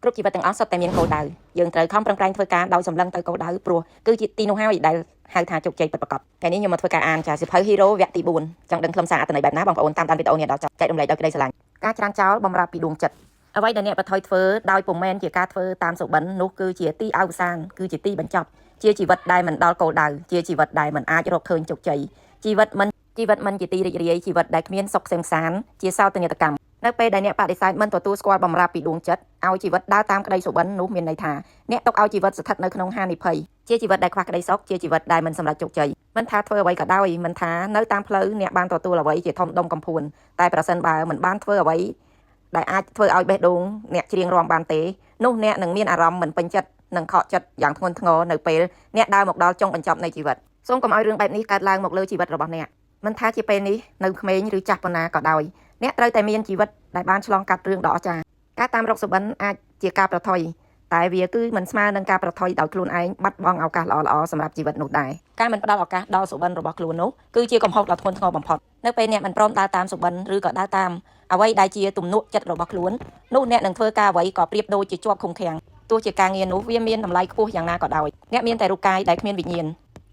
គ្រប់ជីវិតទាំងអស់សុទ្ធតែមានគោលដៅយើងត្រូវខំប្រឹងប្រែងធ្វើការដោយសម្លឹងទៅគោលដៅព្រោះគឺជាទីនោះហើយដែលហៅថាជោគជ័យពិតប្រាកដថ្ងៃនេះខ្ញុំមកធ្វើការអានចាសៀវភៅ Hero វគ្គទី4ចង់ដឹងខ្លឹមសារអត្ថន័យបែបណាបងប្អូនតាមដានវីដេអូនេះដល់ចប់ចែករំលែកដោយក្តីស្រឡាញ់ការច្រានចោលបំរើពីដួងចិត្តអ្វីដែលអ្នកប្រថុយធ្វើដោយពុំមែនជាការធ្វើតាមសុបិននោះគឺជាទីអវសានគឺជាទីបញ្ចប់ជាជីវិតដែលមិនដល់គោលដៅជាជីវិតដែលមិនអាចរកឃើញជោគជ័យជីវិតមិនជាទីរីករាយជីវិតដែលគ្មានសុខសេមសានជាសោតនីយកម្មនៅពេលដែលអ្នកបដិសេធមិនទទួលស្គាល់បំរាប់ពីដួងចិត្តឲ្យជីវិតដើរតាមក្តីសុបិននោះមានន័យថាអ្នកទុកឲ្យជីវិតស្ថិតនៅក្នុងហានិភ័យជាជីវិតដែលខ្វះក្តីសុខជាជីវិតដែលមិនសម្រេចជោគជ័យមិនថាធ្វើអ្វីក៏ដោយមិនថានៅតាមផ្លូវអ្នកបានទទួលអ្វីជាធំដុំកំភួនតែប្រសិនបើមិនបានធ្វើអ្វីដែលអាចធ្វើឲ្យបេះដូងអ្នកច្រៀងរាំបានទេនោះអ្នកនឹងមានអារម្មណ៍មិនពេញចិត្តនិងខកចិត្តយ៉ាងធ្ងន់ធ្ងរនៅពេលអ្នកដើរមកដល់ចុងបញ្ចប់នៃជីវិតសូមកុំឲ្យរឿងបែបនេះកើតឡើងមកលើជីវិតរបស់អ្នកមិនថាជាពេលនេះនៅក្មេងឬចាស់ប៉ុណ្ណាក៏ដោយអ្នកត្រូវតែមានជីវិតដែលបានឆ្លងកាត់រឿងដ៏អស្ចារ្យការតាមរកសុបិនអាចជាការប្រថុយតែវាគឺមិនស្មើនឹងការប្រថុយដោយខ្លួនឯងបាត់បង់ឱកាសល្អៗសម្រាប់ជីវិតនោះដែរការមិនផ្ដល់ឱកាសដល់សុបិនរបស់ខ្លួននោះគឺជាកំហុសដ៏ធ្ងន់ធ្ងរបំផុតនៅពេលអ្នកមិនព្រមដើរតាមសុបិនឬក៏ដើរតាមអ្វីដែលជាទំនុកចិត្តរបស់ខ្លួននោះអ្នកនឹងធ្វើការអ្វីក៏ប្រៀបដូចជាជាប់ឃុំឃាំងទោះជាការងារនោះវាមានតម្លៃខ្ពស់យ៉ាងណាក៏ដោយអ្នកមានតែរូបកាយដែលគ្មានវិញ្ញាណ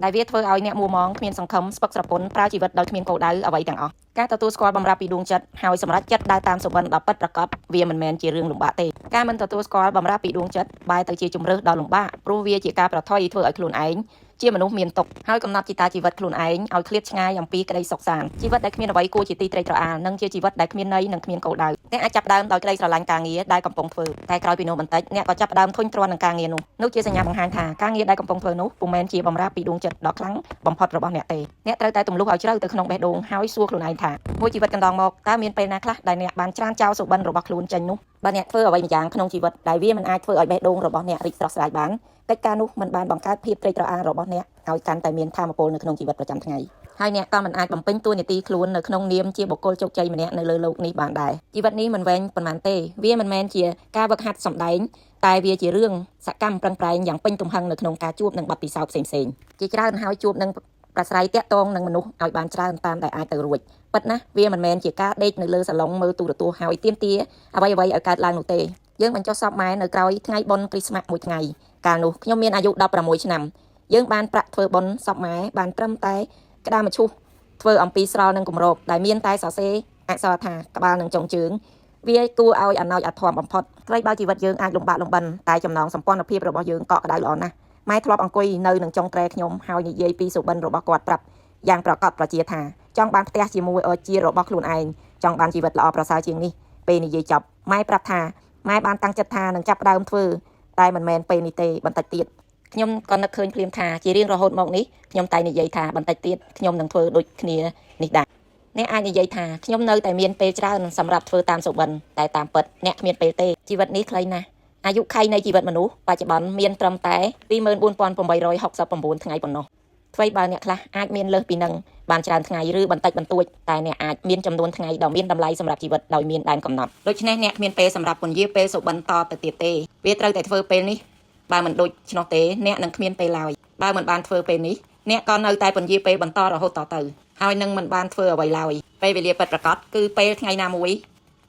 ដែលវាធ្វើឲ្យអ្នកមួម៉ងគ្មានសង្ឃឹមស្ពឹកស្រពន់ប្រើជីវិតដោយគ្មានគោលដៅអ្វីទាំងអស់ការទទួលស្គាល់បំរាប់ពីដួងចិត្តហើយសម្រេចចិត្តដើរតាមសុបិនដ៏ពិតប្រាកដវាមិនមែនជារឿងលំបាកទេការមិនទទួលស្គាល់បំរាប់ពីដួងចិត្តបែរទៅជាជំរើសដ៏លំបាកព្រោះវាជាការប្រថុយធ្វើឲ្យខ្លួនឯងជាមនុស្សមានទុក្ខហើយកំណត់ជិតាជីវិតខ្លួនឯងឲ្យឃ្លាតឆ្ងាយអំពីក្តីសុខសាន្តជីវិតដែលគ្មានអ្វីគួរជាទីត្រេកត្រអាលនិងជាជីវិតដែលគ្មានន័យនិងគ្មានគោលដៅអ្នកអាចចាប់ផ្ដើមដោយក្តីស្រឡាញ់ការងារដែលកំពុងធ្វើតែក្រោយពីនោះបន្តិចអ្នកក៏ចាប់ផ្ដើមធុញទ្រាន់នឹងការងារនោះជាសញ្ញាបង្ហាញថាការងារដែលកំពុងធ្វើនោះពុំមែនជាបំរាប់ពីដួងចិត្តដ៏ខ្លាំងបំផុតរបស់អ្នកទេអ្នកត្រូវតែទម្លុះឲ្យជ្រៅទៅក្នុងបេះដូងហើយសួរខ្លួនឯងថាមួយជីវិតកន្លងមកតើមានពេលណាខ្លះដែលអ្នកបានច្រានចោលសុបិនរបស់ខ្លួនចេញនោះបើអ្នកធ្វើអ្វីម្យ៉ាងក្នុងជីវិតដែលវាមិនអាចធ្វើឲ្យបេះដូងរបស់អ្នករីកស្រស់ស្រាយបានកិច្ចការនោះមិនបានបង្កើតភាពត្រេកត្រអាលរបស់អ្នកឲ្យកាន់តែមានថាមពលនៅក្នុងជីវិតប្រចាំថ្ងៃហើយអ្នកក៏មិនអាចបំពេញតួនាទីខ្លួននៅក្នុងនាមជាបុគ្គលជោគជ័យម្នាក់នៅលើលោកនេះបានដែរជីវិតនេះមិនវែងប៉ុន្មានទេវាមិនមែនជាការវឹកហាត់សម្ដែងតែវាជារឿងសកម្មប្រឹងប្រែងយ៉ាងពេញទំហឹងនៅក្នុងការជួបនឹងបទពិសោធន៍ផ្សេងៗជាច្រើនហើយជួបនឹងប្រស្រ័យតាក់ទងនឹងមនុស្សឲ្យបានច្រើនតាមដែលអាចទៅរួចពិតណាស់វាមិនមែនជាការដេកនៅលើសាឡុងមើលទូរទស្សន៍ហើយទាមទារអ្វីៗឲ្យកើតឡើងនោះទេយើងបញ្ចុះសពម៉ែនៅក្រោយថ្ងៃបុណ្យគ្រីស្មាស់មួយថ្ងៃកាលនោះខ្ញុំមានអាយុ16ឆ្នាំយើងបានប្រាក់ធ្វើបុណ្យសពម៉ែបានត្រឹមតែក្តារមឈូសធ្វើអំពីស្រល់នឹងគម្របដែលមានតែសរសេរអក្សរថាក្បាលនឹងចុងជើងវាគួរឲ្យអាណោចអាធមបំផុតថ្លៃបើជីវិតយើងអាចលំបាកលំបិនតែចំណងសម្ព័ន្ធភាពរបស់យើងកក់ក្ដៅល្អណាស់ម៉ែធ្លាប់អង្គុយនៅនឹងចុងត្រែខ្ញុំហើយនិយាយពីសុបិនរបស់គាត់ប្រាប់យ៉ាងប្រកបប្រជាថាចង់បានផ្ទះជាមួយជារបស់ខ្លួនឯងចង់បានជីវិតល្អប្រសើរជាងនេះពេលនិយាយចប់ម៉ែប្រាប់ថាម៉ែបានតាំងចិត្តថានឹងចាប់ផ្ដើមធ្វើតែមិនមែនពេលនេះទេបន្តិចទៀតខ្ញុំក៏នឹកឃើញភ្លាមថាជារៀងរហូតមកនេះខ្ញុំតែនិយាយថាបន្តិចទៀតខ្ញុំនឹងធ្វើដូចគ្នានេះដែរអ្នកអាចនិយាយថាខ្ញុំនៅតែមានពេលច្រើនសម្រាប់ធ្វើតាមសុបិនតែតាមពិតអ្នកគ្មានពេលទេជីវិតនេះខ្លីណាស់អាយុខៃនៃជីវិតមនុស្សបច្ចុប្បន្នមានត្រឹមតែ24869ថ្ងៃប៉ុណ្ណោះអ្វីបើអ្នកខ្លះអាចមានលើសពីនឹងបានច្រើនថ្ងៃឬបន្តិចបន្តួចតែអ្នកអាចមានចំនួនថ្ងៃដ៏មានតម្លៃសម្រាប់ជីវិតដោយមានដែនកំណត់ដូច្នេះអ្នកគ្មានពេលសម្រាប់ពន្យាពេលសុបិនតទៅទៀតទេវាត្រូវតែធ្វើពេលនេះបើមិនដូច្នោះទេអ្នកនឹងគ្មានពេលឡើយបើមិនបានធ្វើពេលនេះអ្នកក៏នៅតែពន្យាពេលបន្តរហូតតទៅហើយនឹងមិនបានធ្វើអ្វីឡើយពេលវេលាពិតប្រាកដគឺពេលថ្ងៃណាមួយ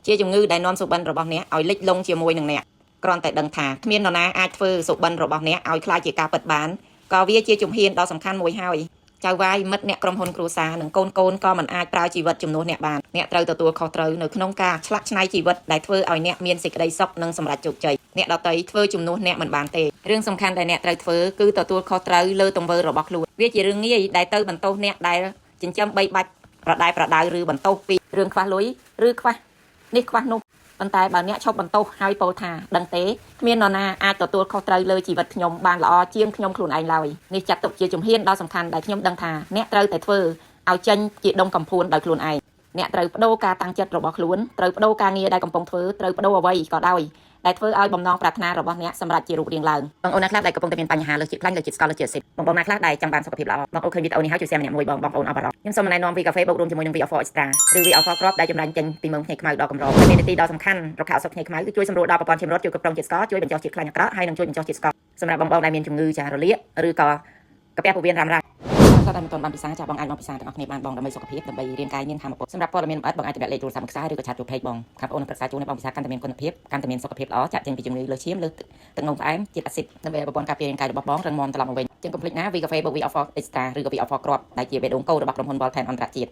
ជាជំងឺដែលនាំសុបិនរបស់អ្នកឲ្យលិចលង់ជាមួយនឹងអ្នកគ្រាន់តែដឹងថាគ្មាននរណាអាចធ្វើសុបិនរបស់អ្នកឲ្យខ្លាចជាការពិតបានក៏វាជាជំហានដ៏សំខាន់មួយហើយចៅវាយមិត្តអ្នកក្រុមហ៊ុនគ្រួសារនិងកូនក៏មិនអាចប្រើជីវិតជំនួសអ្នកបានអ្នកត្រូវទទួលខុសត្រូវនៅក្នុងការឆ្លាក់ឆ្នៃជីវិតដែលធ្វើឲ្យអ្នកមានសេចក្តីសុខនិងសម្រេចជោគជ័យអ្នកដទៃធ្វើជំនួសអ្នកមិនបានទេរឿងសំខាន់ដែលអ្នកត្រូវធ្វើគឺទទួលខុសត្រូវលើទង្វើរបស់ខ្លួនវាជារឿងងាយដែលទៅបន្ទោសអ្នកដែលចិញ្ចឹមបីបាច់ប្រដៅឬបន្ទោសពីរឿងខ្វះលុយឬខ្វះនេះខ្វះនោះប៉ុន្តែបើអ្នកឈប់បន្ទោសហើយពោលថាដឹងទេគ្មាននរណាអាចទទួលខុសត្រូវលើជីវិតខ្ញុំបានល្អជាងខ្ញុំខ្លួនឯងឡើយនេះចាត់ទុកជាជំហានដ៏សំខាន់ដែលខ្ញុំដឹងថាអ្នកត្រូវតែធ្វើឲ្យចេញជាដុំកំភួនដោយខ្លួនឯងអ្នកត្រូវបដូរការតាំងចិត្តរបស់ខ្លួនត្រូវបដូរការងារដែលកំពុងធ្វើត្រូវបដូរអ្វីក៏ដោយដែលធ្វើឲ្យបំណងប្រាថ្នារបស់អ្នកសម្រេចជារូបរាងឡើងបងប្អូនអ្នកខ្លះដែលកំពុងតែមានបញ្ហាលើជាតិខ្លាញ់លើជាតិស្ករលើជាតិអាស៊ីតបងប្អូនអ្នកខ្លះដែលចង់បានសុខភាពល្អបងប្អូនឃើញវីដេអូនេះហើយជួយ share ម្នាក់មួយបងប្អូនអបអរខ្ញុំសូមណែនាំវីកាហ្វេបូករួមជាមួយនឹង V4 Extra ឬ V4 Crop ដែលចម្រាញ់ចេញពីមើមភ្នែកខ្មៅដ៏កម្រមាននីតិដ៏សំខាន់រកខោសុខភ្នែកខ្មៅគឺជួយសម្រួលដល់ប្រព័ន្ធឈាមរត់ជួយគ្រប់គ្រងជាតិស្ករជួយបញ្ចុះជាតិខ្លាញ់អាក្រក់ហើយនឹងជួយបញ្ចុះជាតិស្ករសម្រាប់បងប្អូនដែលមានជំងឺចារលាកឬក៏កាពះពោះវៀនរ៉ាំរ៉ៃ តតែមិនទាន់បានពិសាចាបងអាចមកពិសាទាំងអស់គ្នាបានបងដើម្បីសុខភាពដើម្បីរាងកាយមានធម៌ពលសម្រាប់ព័ត៌មានលម្អិតបងអាចទម្លាក់លេខទូរស័ព្ទមកខ្សែឬក៏ឆាតចូល page បងខាងបងប្រឹក្សាជូនបងពិសាកាន់តែមានគុណភាពកាន់តែមានសុខភាពល្អចាក់ចេញពីជំងឺលើឈាមលើទឹកនោមផ្អែមជាតិអាស៊ីតដើម្បីឲ្យប្រព័ន្ធការពាររាងកាយរបស់បងរឹងមាំត្រឡប់មកវិញចឹងកុំភ្លេចណា V Cafe បូក V Offer Extra ឬក៏ V Offer គ្រាប់ដែលជាបេះដូងកូររបស់ក្រុមហ៊ុន Ballpen អន្តរជាតិ